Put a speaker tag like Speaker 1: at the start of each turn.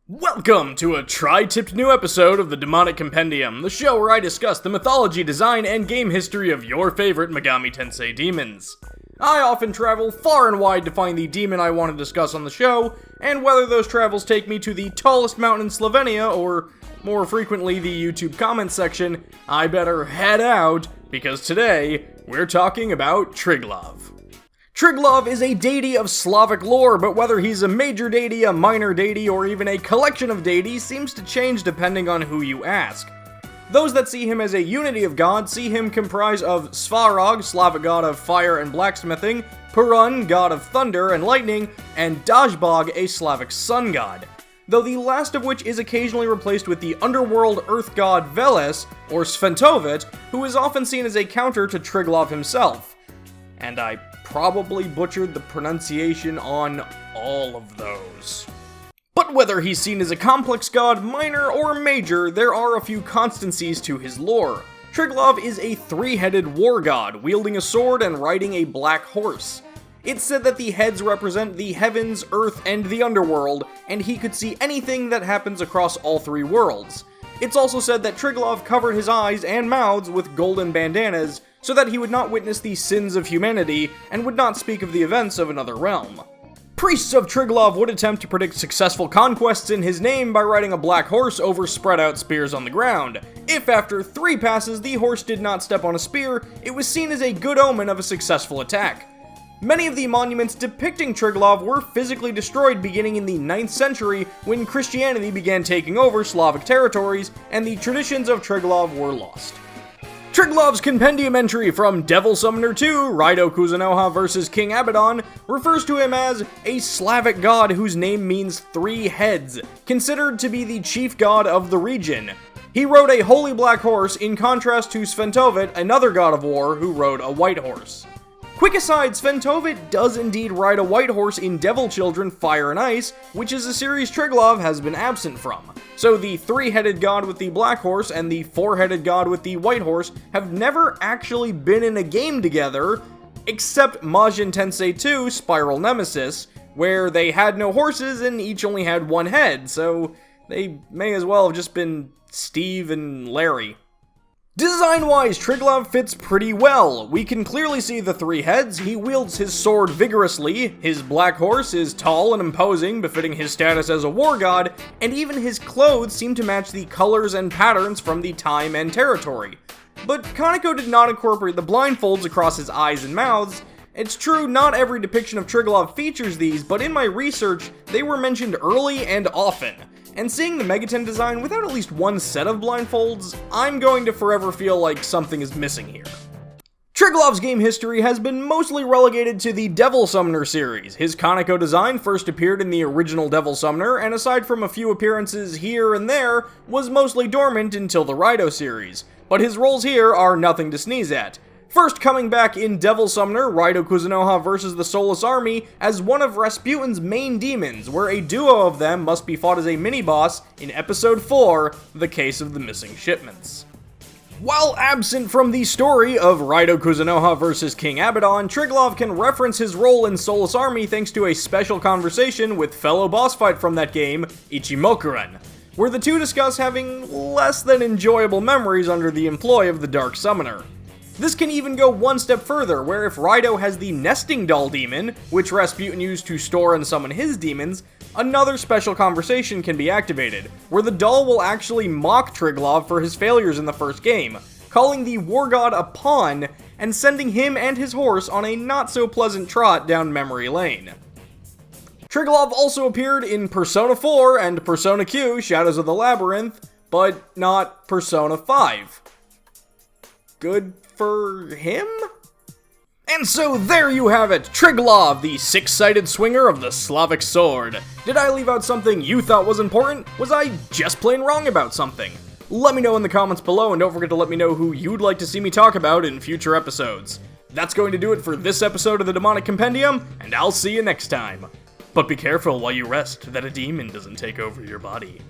Speaker 1: Welcome to a tri-tipped new episode of the Demonic Compendium, the show where I discuss the mythology, design, and game history of your favorite Megami Tensei demons. I often travel far and wide to find the demon I want to discuss on the show, and whether those travels take me to the tallest mountain in Slovenia, or more frequently the YouTube comments section, I better head out, because today, we're talking about Triglav. Triglav is a deity of Slavic lore, but whether he's a major deity, a minor deity, or even a collection of deities seems to change depending on who you ask. Those that see him as a unity of gods see him comprised of Svarog, Slavic god of fire and blacksmithing, Perun, god of thunder and lightning, and Dajbog, a Slavic sun god. Though the last of which is occasionally replaced with the underworld earth god Veles, or Sventovit, who is often seen as a counter to Triglav himself. And I probably butchered the pronunciation on all of those. But whether he's seen as a complex god, minor, or major, there are a few constancies to his lore. Triglav is a three-headed war god, wielding a sword and riding a black horse. It's said that the heads represent the heavens, earth, and the underworld, and he could see anything that happens across all three worlds. It's also said that Triglav covered his eyes and mouths with golden bandanas, so that he would not witness the sins of humanity, and would not speak of the events of another realm. Priests of Triglav would attempt to predict successful conquests in his name by riding a black horse over spread out spears on the ground. If after 3 passes the horse did not step on a spear, it was seen as a good omen of a successful attack. Many of the monuments depicting Triglav were physically destroyed beginning in the 9th century when Christianity began taking over Slavic territories and the traditions of Triglav were lost. Triglav's Compendium entry from Devil Summoner 2, Raido Kuzunoha vs. King Abaddon, refers to him as a Slavic god whose name means 3 heads, considered to be the chief god of the region. He rode a holy black horse in contrast to Sventovit, another god of war, who rode a white horse. Quick aside, Sventovit does indeed ride a white horse in Devil Children Fire and Ice, which is a series Triglav has been absent from. So the 3-headed god with the black horse and the 4-headed god with the white horse have never actually been in a game together, except Majin Tensei 2 Spiral Nemesis, where they had no horses and each only had 1 head, so they may as well have just been Steve and Larry. Design-wise, Triglav fits pretty well. We can clearly see the 3 heads, he wields his sword vigorously, his black horse is tall and imposing, befitting his status as a war god, and even his clothes seem to match the colors and patterns from the time and territory. But Kaneko did not incorporate the blindfolds across his eyes and mouths. It's true, not every depiction of Triglav features these, but in my research, they were mentioned early and often. And seeing the Megaten design without at least 1 set of blindfolds, I'm going to forever feel like something is missing here. Triglav's game history has been mostly relegated to the Devil Summoner series. His Kaneko design first appeared in the original Devil Summoner, and aside from a few appearances here and there, was mostly dormant until the Raido series. But his roles here are nothing to sneeze at. First coming back in Devil Summoner, Raido Kuzunoha vs. the Soulless Army as one of Rasputin's main demons, where a duo of them must be fought as a mini-boss in Episode 4, The Case of the Missing Shipments. While absent from the story of Raido Kuzunoha vs. King Abaddon, Triglav can reference his role in Soulless Army thanks to a special conversation with fellow boss fight from that game, Ichimokuren, where the two discuss having less than enjoyable memories under the employ of the Dark Summoner. This can even go one step further, where if Raido has the Nesting Doll demon, which Rasputin used to store and summon his demons, another special conversation can be activated, where the doll will actually mock Triglav for his failures in the first game, calling the war god a pawn, and sending him and his horse on a not-so-pleasant trot down memory lane. Triglav also appeared in Persona 4 and Persona Q Shadows of the Labyrinth, but not Persona 5. Good for him? And so there you have it, Triglav, the 6-sided swinger of the Slavic sword. Did I leave out something you thought was important? Was I just plain wrong about something? Let me know in the comments below, and don't forget to let me know who you'd like to see me talk about in future episodes. That's going to do it for this episode of the Demonic Compendium, and I'll see you next time. But be careful while you rest that a demon doesn't take over your body.